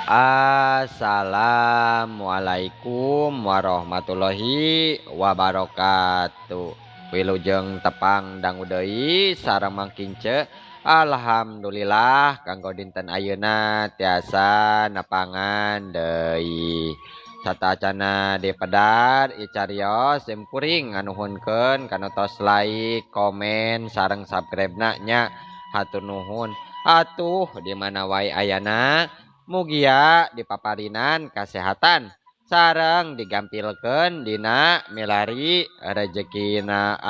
Assalamualaikum warahmatullahi wabarakatuh. Wilujeng tepang dangu deui sareng mangkince. Alhamdulillah kanggo dinten ayeuna tiasa napangan deui. Satacana dipedar icarios simkuring nganuhunkeun kana tos like, komen sareng subscribe-na nya. Hatur nuhun. Atuh di mana wae ayana mugia dipaparinan kesehatan sareng digampilkeun dina milari rezekina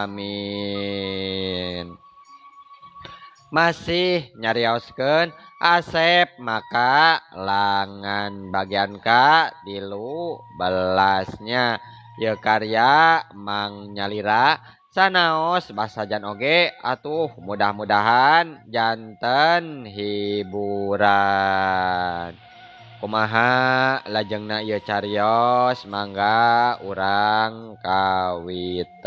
amin. Masih nyarioskeun Asep maka langan bagian ka dilu belasnya ye karya Mang Nyalira sanaos basajan oge atuh mudah-mudahan janten hiburan. Kumaha lajengna ieu carios mangga urang kawitan.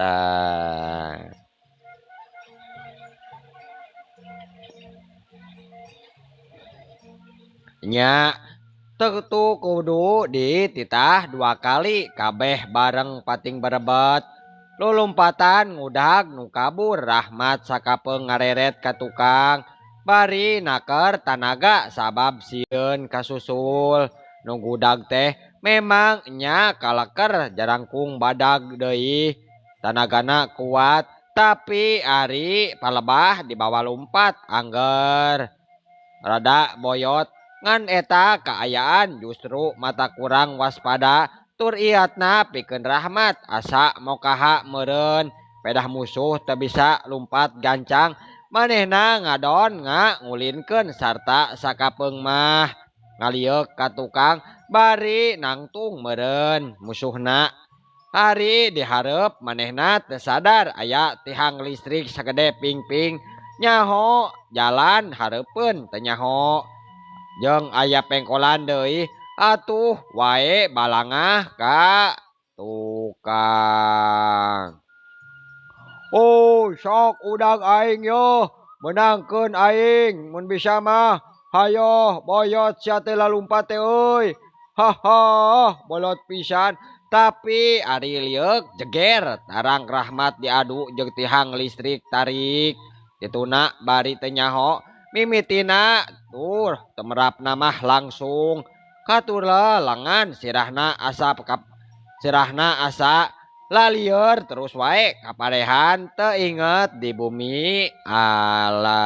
Nya tentu kudu dititah 2 kali kabeh bareng pating berebet lulumpatan ngudag nu kabur rahmat sakapeung ngareret ka tukang bari naker tanaga sabab sieun kasusul nu gudag teh memang nya kaleker jarangkung badag deui tanagana kuat tapi ari palebah dibawa lumpat angger rada boyot ngan eta kaayaan justru mata kurang waspada tur iatna pikeun rahmat asa mokaha meureun pedah musuh teu bisa lumpat gancang manehna ngadon ngulinkeun sarta sakapeung mah ngalieuk ka tukang bari nangtung meureun musuhna hari dihareup manehna teu sadar aya tihang listrik sagede pingping nyaho jalan hareupeun teu nyaho jeung aya pengkolan deui atuh wae balangah ka tukang. Oh sok udag aing yo menangkeun aing mun bisa mah hayo boyot sia teh lalumpat teh euy haha bolot pisan tapi ari lieuk jeger tarang rahmat diadu jeung tihang listrik tarik dituna bari teu nyaho mimitina tur temerapna mah langsung katur lengan sirahna asa lalieur terus wae kaparehan teu inget di bumi alam.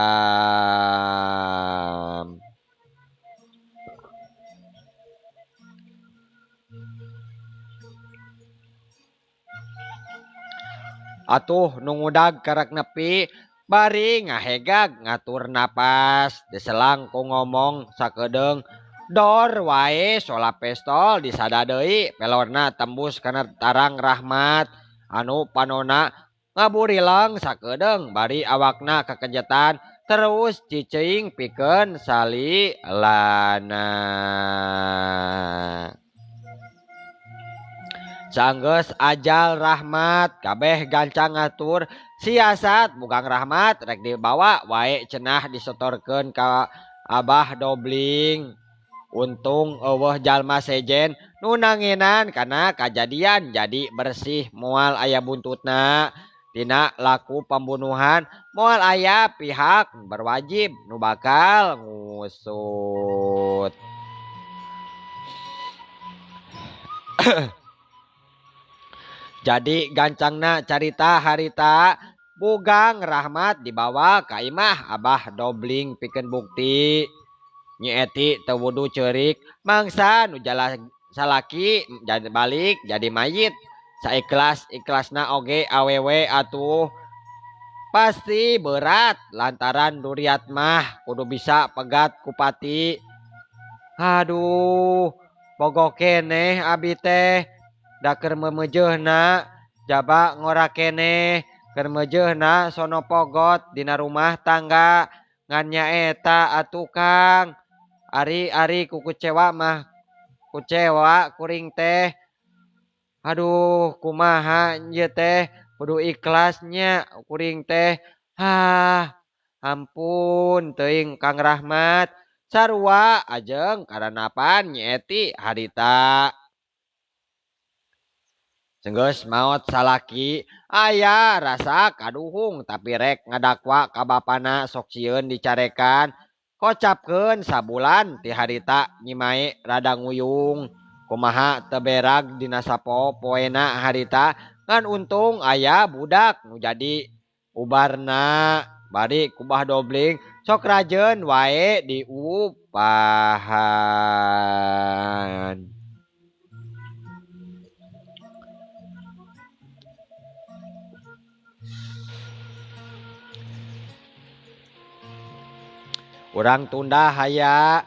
Atuh nu ngudag karek nepi bari ngahegag ngatur napas diselang ku ngomong sakedeung dor wae sola pestol disada deui pelorna tembus kana tarang rahmat anu panona ngaburileng sakedeung bari awakna kakejetan terus cicing pikeun salilana. Sanggeus ajal rahmat kabeh gancang ngatur siasat bugang rahmat rek dibawa wae cenah disetorkeun ka Abah Dobling. Untung eueuh jalma sejen nu nanginan kana kajadian jadi bersih moal aya buntutna tina laku pembunuhan moal aya pihak berwajib nu bakal ngusut. Jadi gancangna carita harita bugang rahmat dibawa ka imah Abah Dobling pikeun bukti Nyi Eti teu wudu ceurik mangsa nu jala salaki jadi balik jadi mayit saikhlas-ikhlasna oge awewe atuh pasti berat lantaran duriat mah kudu bisa pegat kupati. Aduh pogok keneh abi teh da keur memejeuna jaba ngora keneh keur mejeuna sono pogot dina rumah tangga ngan nyaeta atuh Kang ari ku kecewa mah kucewa kuring teh aduh kumaha ieu teh kudu ikhlasnya kuring teh ampun teuing Kang Rahmat sarua ajeng karanapan nyeeti harita. Senggeus maot salaki aya rasa kaduhung tapi rek ngadakwa ka bapana sok sieun dicarekan kocapkeun sabulan ti harita nyimai rada nguyung kumaha teu berag dina sapopoena harita ngan untung aya budak nu jadi ubarna bari kubah dobling sok rajeun wae diupahan. Urang tunda haya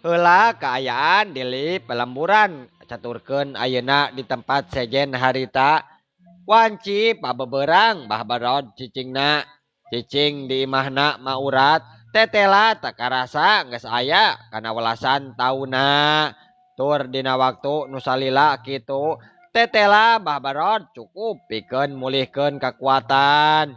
heula kaayaan di pelemburan caturkeun ayeuna di tempat sejen harita wanci pabeberang bah barod cicingna cicing di imahna maurat tetela tak karasa geus aya kana welasan tauna tur dina waktu nu salila kitu tetela bah barod cukup pikeun mulihkeun kakuatan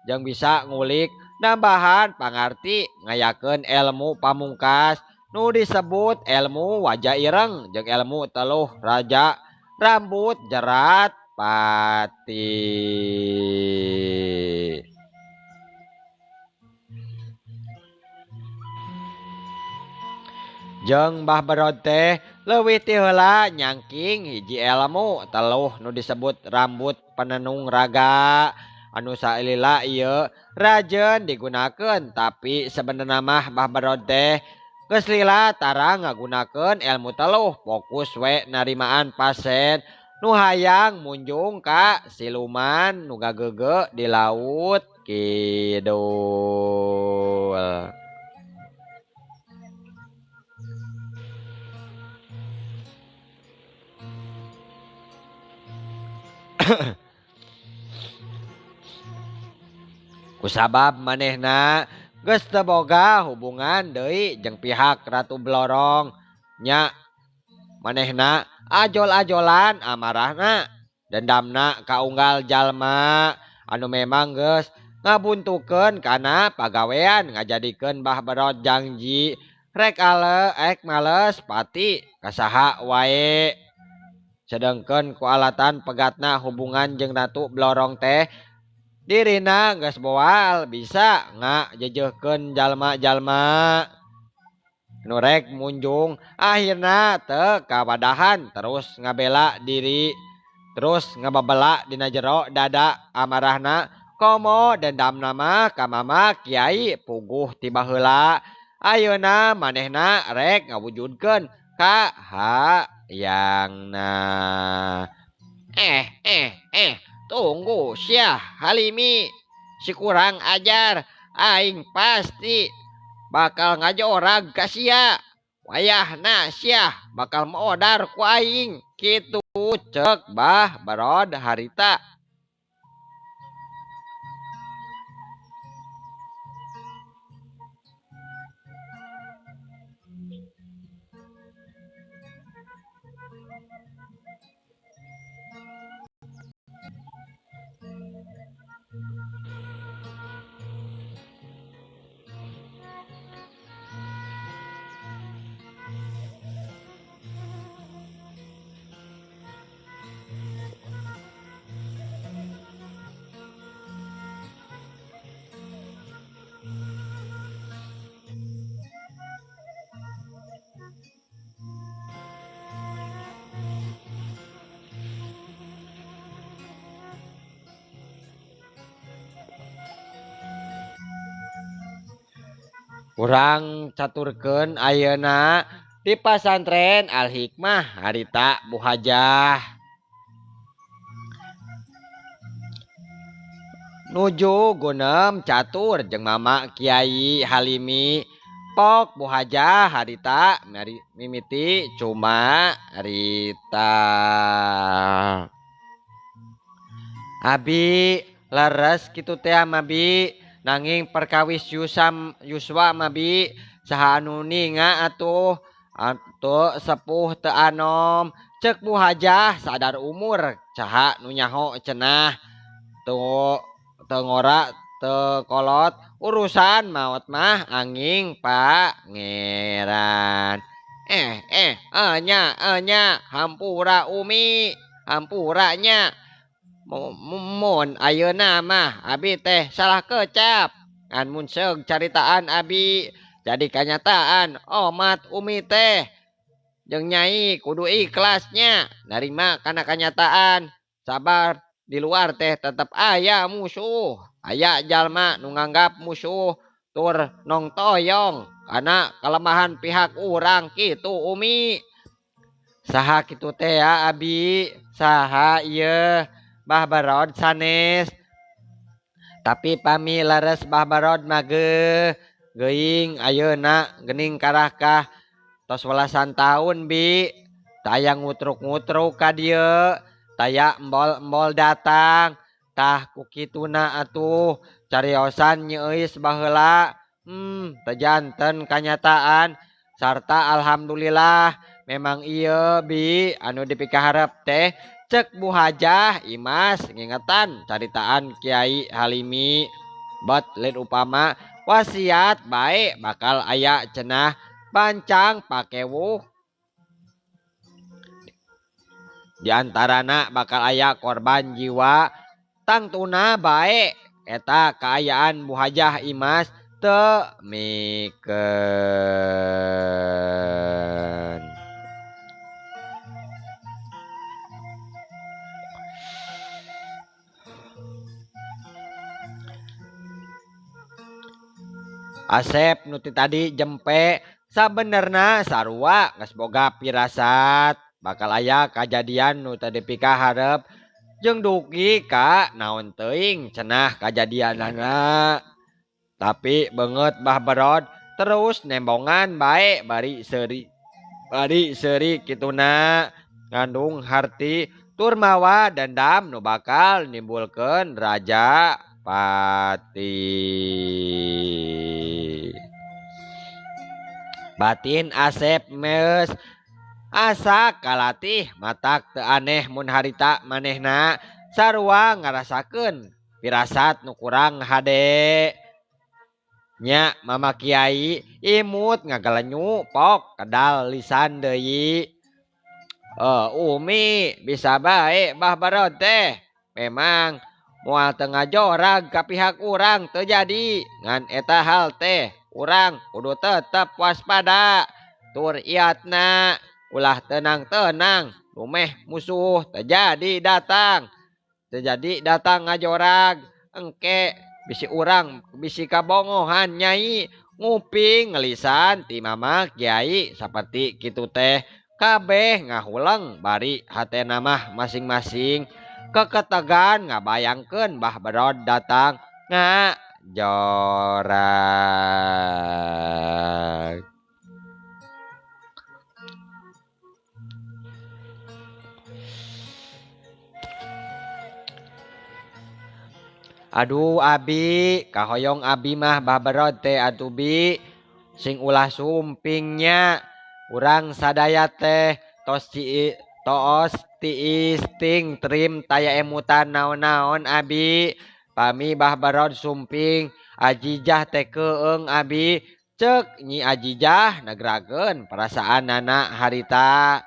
jeung bisa ngulik nambahan pangarti ngayakeun ilmu pamungkas nu disebut ilmu wajah ireng jeung ilmu teluh raja rambut jerat pati. Jeung Mbah Barod teh leuwih ti heula nyangking hiji ilmu teluh nu disebut rambut penenung raga anu saelila ieu rajeun digunakeun tapi sebenarna mah Mbah Barod teh geus lila tara ngagunakeun ilmu teluh fokus we narimaan pasien nu hayang munjung ka siluman nu gagege di laut kidul. Kusabab manehna geus teu boga hubungan deui jeung pihak Ratu Blorong nya manehna ajol-ajolan amarahna dendamna ka unggal jalma anu memang geus ngabuntukeun kana pagawean ngajadikeun Mbah Barod janji rek males pati kasaha wae sedengkeun ku alatan pegatna hubungan jeung Ratu Blorong teh dirina geus boal bisa ngajejeuhkeun jalma-jalma nu rek munjung akhirna teu kawadahan terus ngabela diri terus ngababela dina jero dada amarahna komo dendamna mah ka mama Kiai puguh ti baheula ayeuna manehna rek ngawujudkeun ka hayangna. Tunggu Syah Halimi si kurang ajar aing pasti bakal ngajorag ka sia wayahna Syah bakal modar ku aing kitu cek Mbah Barod harita. Urang caturkeun ayeuna di pasantren Al Hikmah harita Bu Hajah nuju gunem catur jeung Mama Kiai Halimi pok Bu Hajah harita mimiti cuma harita abi leres kitu teh mabi nanging perkawis Yuswa mabi saha anu ninga atuh sepuh teu anom cek Bu Hajah sadar umur saha nu nyaho cenah teu ngora tekolot urusan maut mah anging pangeran. Enya hampura umi hampuranya mun ayeuna mah abi teh salah kecap ngan mun seug caritaan abi jadi kanyataan omat umi teh jeung nyai kudu ikhlasnya narima kana kanyataan sabar di luar teh tetep aya musuh aya jalma nu nganggap musuh tur nong toyong karena kelemahan pihak urang kitu umi saha kitu teh ya abi saha ieu Mbah Barod sanes tapi pami laras Mbah Barod mah geuing ayeuna geuning karakah tos welasan tahun bi taya ngutruk-ngutruk ka dieu taya embol-embol datang tah kukituna atuh cariosan nyeuis baheula tejanten kanyataan sarta alhamdulillah memang ieu bi anu dipikaharep teh cek Bu Hajah Imas ngingetan caritaan Kiai Halimi bet lain upama wasiat baik bakal aya cenah pancang pakewuh diantarana bakal aya korban jiwa tangtuna baik eta kaayaan Bu Hajah Imas teu mikeun. Asep nuti tadi jempe sabenerna sarua geus boga pirasat bakal aya kajadian nu tadi pikaharep jeung dugi ka naon teuing cenah kajadianana tapi beungeut Mbah Barod terus nembongan bae bari seuri kituna ngandung harti tur mawa dendam nu bakal nimbulkeun raja pati. Batin Asep meus asa kalatih matak teu aneh mun harita manehna sarua ngarasakeun pirasat nu kurang hade nya Mama Kiai imut ngagalenyu pok kedal lisan deui umi bisa bae Mbah Barod teh memang moal teu ngajorag ka pihak urang teu jadi ngan eta hal teh urang kudu tetep waspada tur iatna ulah tenang-tenang rumeh musuh terjadi datang ngajorag engke bisi urang bisi kabongohan nyai nguping ngelisan ti Mama Kiai saperti kitu teh kabeh ngahuleng bari hatena mah masing-masing keketegan ngabayangkeun Mbah Barod datang ngajorag. Aduh abi kahoyong abi mah Mbah Barod teh atuh bi sing ulah sumpingnya urang sadaya teh tos tiis ting trim taya emutan naon-naon abi pami Mbah Barod sumping ajijah teh keung abi cek nyi ajijah nagrakeun perasaan anak harita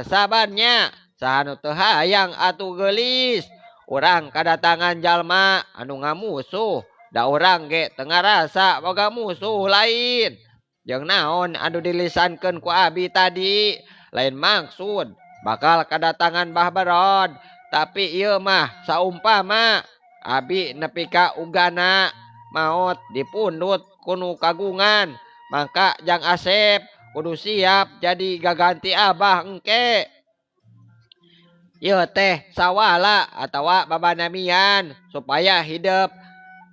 sabarnya sahanu teu hayang atuh geulis urang kadatangan jalma anu ngamusuh da urang ge teu ngarasa boga musuh lain jeung naon anu dilisankeun ku abi tadi lain maksud bakal kadatangan Mbah Barod tapi ieu mah saumpama abi nepi ka ugana maot dipundut kunu kagungan mangka Jang Asep kudu siap jadi gaganti abah engke ieu teh sawala atawa babanamian supaya hidup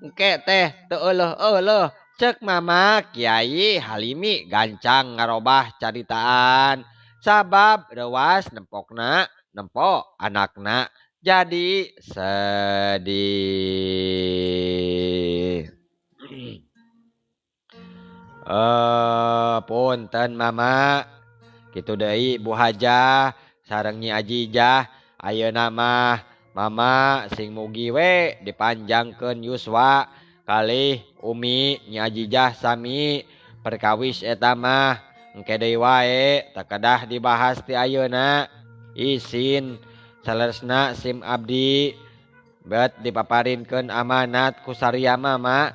engke teh teu euleuh-euleuh cek Mama Kiai Halimi gancang ngarobah caritaan sabab reuas nempo anakna jadi sedih. Punten Mama kitu deui Bu Hajah sareng Nyi Ajijah ayeuna mah mama sing mugi we dipanjangkeun yuswa kalih umi Nyi Ajijah sami perkawis eta mah engke deui wae teu kedah dibahas ti ayeuna. Isin salesna SIM abdi bet dipaparinkeun amanat ku saria mama.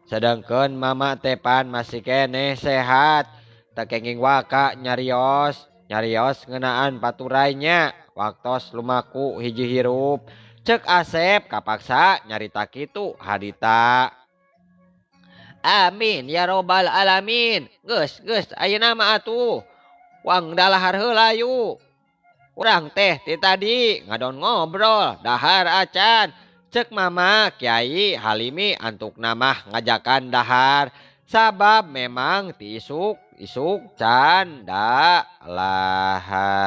Sedengkeun mama tepan masih keneh sehat teu kenging waka nyarios ngeunaan paturainya waktos lumaku hiji hirup. Cek Asep kapaksa nyarita kitu hadita. Amin ya robbal alamin. Geus ayeuna mah atuh wang dalahar heula yuk. Urang teh ti tadi ngadon ngobrol dahar acan. Cek mama Kiai Halimi antuk namah ngajakan dahar. Sabab memang ti isuk canda lahar.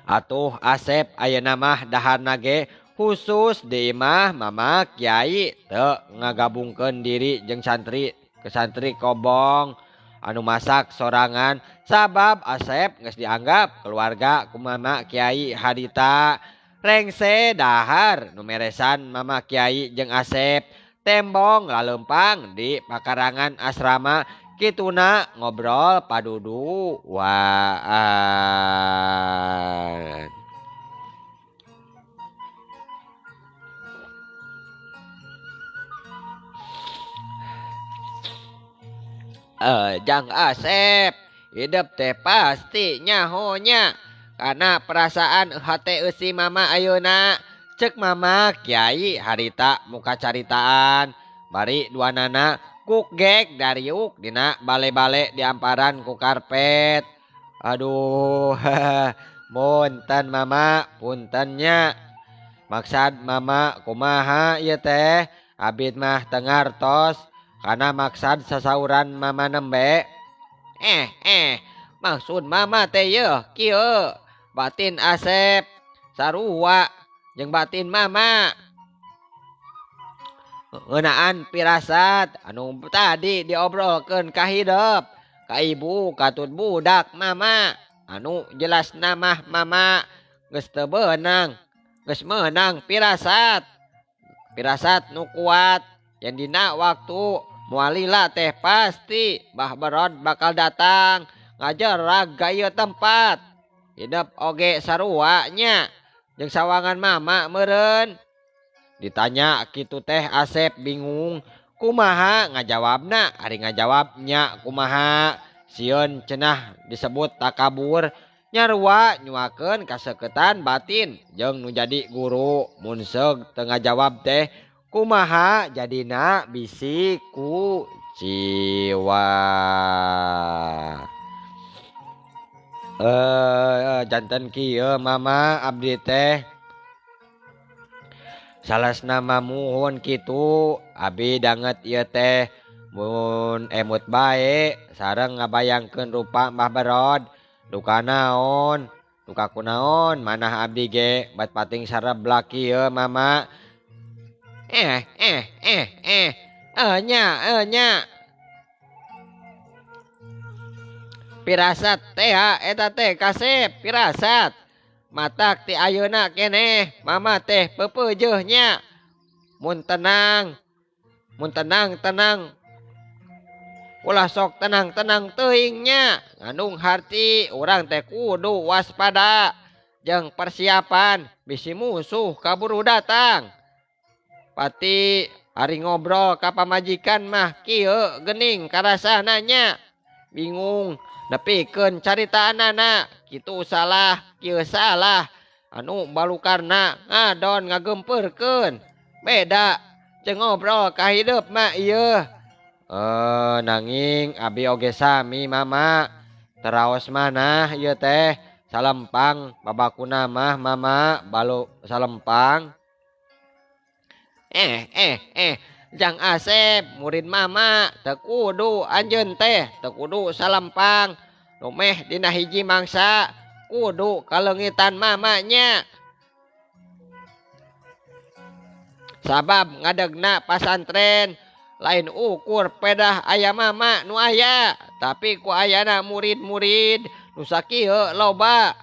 Atuh Asep ayeuna mah daharna ge khusus di imah mama Kiai teu ngagabungkeun diri jeung santri ke santri kobong anu masak sorangan. Sabab Asep geus dianggap keluarga ku mama Kiai hadita. Rengse dahar nu meresan mama Kiai jeung Asep tembong lalempang di pakarangan asrama. Kituna ngobrol padudu waan. Jang Asep, hidup teh pasti nyahonya karena perasaan hate eusi mama ayeuna. Cek mama Kiai harita muka caritaan bari duanana kuk gek dariuk dina bale-bale diamparan ku karpet. Aduh punten mama puntennya. Maksad mama kumaha ieu teh abid mah teu ngartos kana maksad sasauran mama nembe. Maksud mama teh yeuh kieu batin Asep sarua jeung batin mama ngeunaan pirasat anu tadi diobrolkeun ka hideep ka ibu katut budak mama. Anu jelasna mah mama geus teu beunang geus meunang pirasat nu kuat yang dina waktu mualila teh pasti Mbah Berod bakal datang ngajerag ka ieu tempat. Hideep oge sarua nya jeung sawangan mama meureun. Ditanya kitu teh Asep bingung kumaha ngajawabna. Ari ngajawabnya kumaha sieun cenah disebut takabur nyarua nyuakeun kaseuketan batin jeung nu jadi guru. Mun seug teu ngajawab teh kumaha jadina bisi ku jiwa. Janten kieu mama abdi teh salasna mamuhun kitu abi danget ieu teh mun emut bae sareng ngabayangkeun rupa Mbah Berod duka naon duka kunaon manah abdi ge bat pating sareblak kieu mama. Nya pirasat teh eta teh Kasep pirasat matak ti ayeuna keneh mama teh peupeujeuh nya. Mun tenang ulah sok tenang teuing nya. Ngandung harti urang teh kudu waspada jeung persiapan bisi musuh kaburu datang. Pati hari ngobrol ka pamajikan mah kieu geuning karasana nya. Bingung nepikeun caritaanana kitu salah kieu salah anu balukarna ngadon ngagempurkeun beda jeung ngobrol ka hideep mah ieu. Nanging abi oge sami mama teraos manah ieu teh salempang babakuna mah mama balu salempang. Jang Asep murid mama teu kudu anjeun teh teu kudu salempang nu meh dina hiji mangsa kudu kaleungitan mamanya. Sabab ngadegna pasantren lain ukur pedah aya mama nu aya tapi ku ayana murid-murid nu sakieu loba.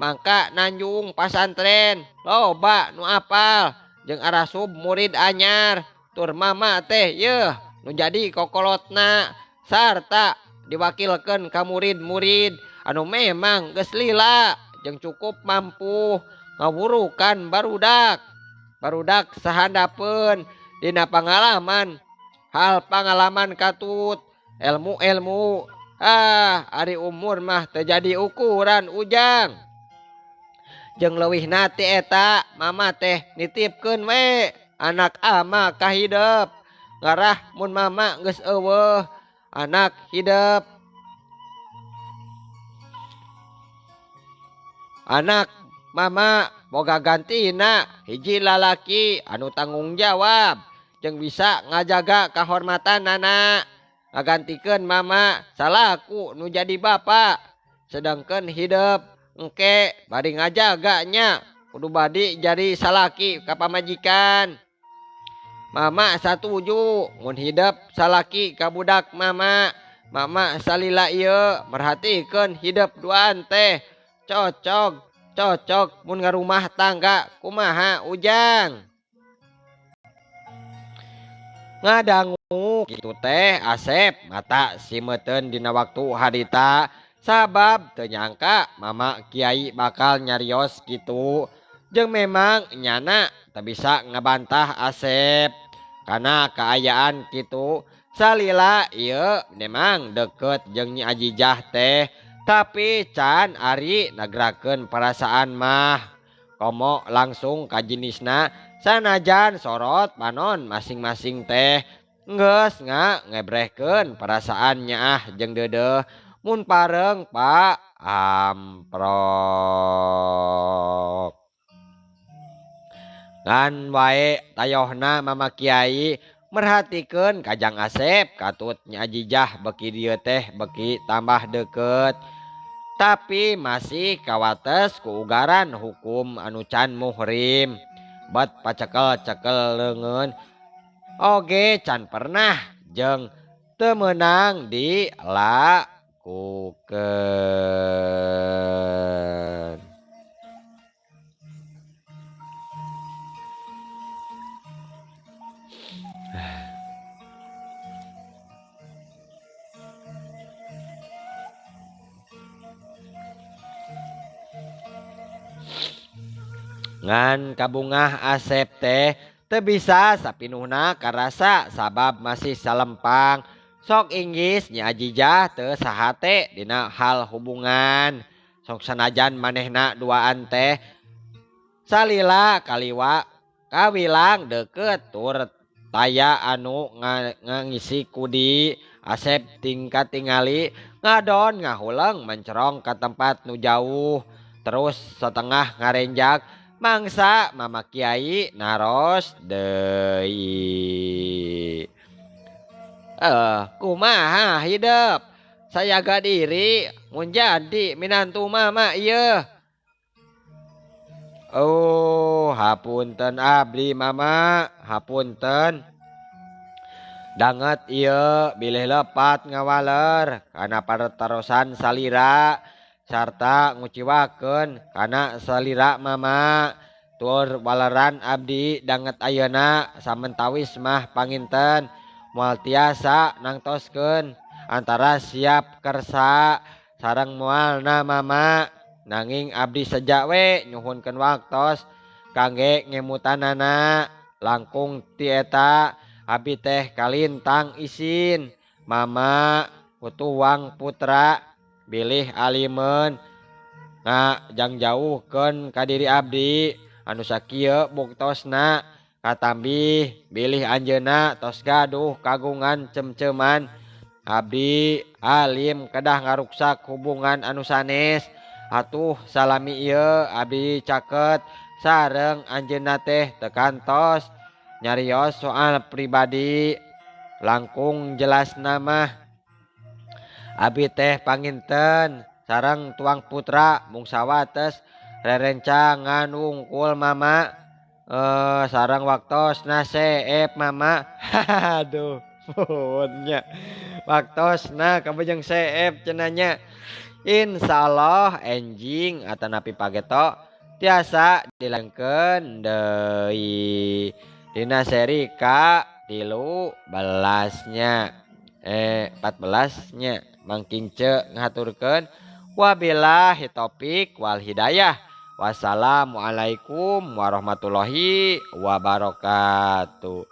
Mangka Nanjung pasantren loba nu apal jeung arasub murid anyar. Tur mama teh yeuh nu jadi kokolotna sarta diwakilkeun ka murid-murid anu memang geus lila jeung cukup mampu ngawurukan barudak. Barudak sahandapeun dina pangalaman hal pangalaman katut ilmu-ilmu ari umur mah teu jadi ukuran ujang. Jeung leuwih nati eta mama teh nitipkeun we anak ama ka hidep. Ngarah mun mama geus eueuh anak hidep. Anak mama boga gantina hiji lalaki anu tanggung jawab jeung bisa ngajaga kahormatanana. Ngagantikeun mama salaku nu jadi bapa. Sedangkeun hidep engke bari ngajaganya kudu badi jadi salaki ka pamajikan. Mama satuju mun hidep salaki ka budak mama. Mama salila ieu merhatikeun hidep duaan teh cocok mun ngarumah tangga kumaha ujang. Ngadangu kitu teh Asep mata simeuteun dina waktu harita sabab teu nyangka mama Kiai bakal nyarios kitu. Jeung memang nyana teu bisa ngabantah Asep kana kaayaan kitu. Salila ieu memang deket jeung Nyi Ajijah teh, tapi can ari nagrakeun perasaan mah komo langsung ka jenisna. Sanajan sorot panon masing-masing teh geus ngebrehkeun perasaannya jeung deudeuh mun pareng Pak Amprok. Ngan wae tayohna Mama Kiai merhatikeun Kajang Asep katut Nyi Ajijah beki dieu teh beki tambah deket. Tapi masih kawates ku ugaran hukum anu can muhrim. Bat pacekel-cekel leungeun oge can pernah jeung teu meunang dilakukeun. Ngan kabungah Asep teh teu bisa sapinuhna karasa sabab masih salempang. Sok inggis Nyi Ajijah teu sahate dina hal hubungan. Sok sanajan manehna duaan teh salila kaliwa kawilang deket tur taya anu ngangisi kudi. Asep tingkat tingali ngadon ngahuleng mencerong ke tempat nu jauh. Terus setengah ngarenjak mangsa Mama Kiai naros deui. Kumaha hidup sayaga diri mun jadi minantu mama ieu. Oh hapunten abdi mama, hapunten. Danget ieu bilih lepat ngawaler kana partarosan salira sarta nguciwakeun kana salira mama. Tur waleran abdi danget ayeuna samentawis mah panginten moal tiasa nangtoskeun antara siap kersa sareng moalna mama. Nanging abdi sejak we nyuhunkeun waktos kangge ngemutanana. Langkung ti eta abdi teh kalintang isin mama utuwang putra bilih alimeun ngajang jauhkeun ka diri abdi anu sakieu buktosna katambi bilih anjeunna tos gaduh kagungan cem-ceman. Abdi alim kedah ngaruksak hubungan anu sanes. Atuh salami ieu abdi caket sareng anjeunna teh teu kantos nyarios soal pribadi. Langkung jelasna mah abdi teh panginten sareng tuang putra mung sawates rerencang nganungkul mama sareng waktosna seep mama. Aduh Punya waktosna kabujang CF cenanya. Insyaallah enjing atanapi pageto tiasa dilengkeun deui dina seri ka 13-nya 14-nya mangking ce ngaturkeun wabillahi taufik wal hidayah wassalamualaikum warahmatullahi wabarakatuh.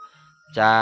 Ca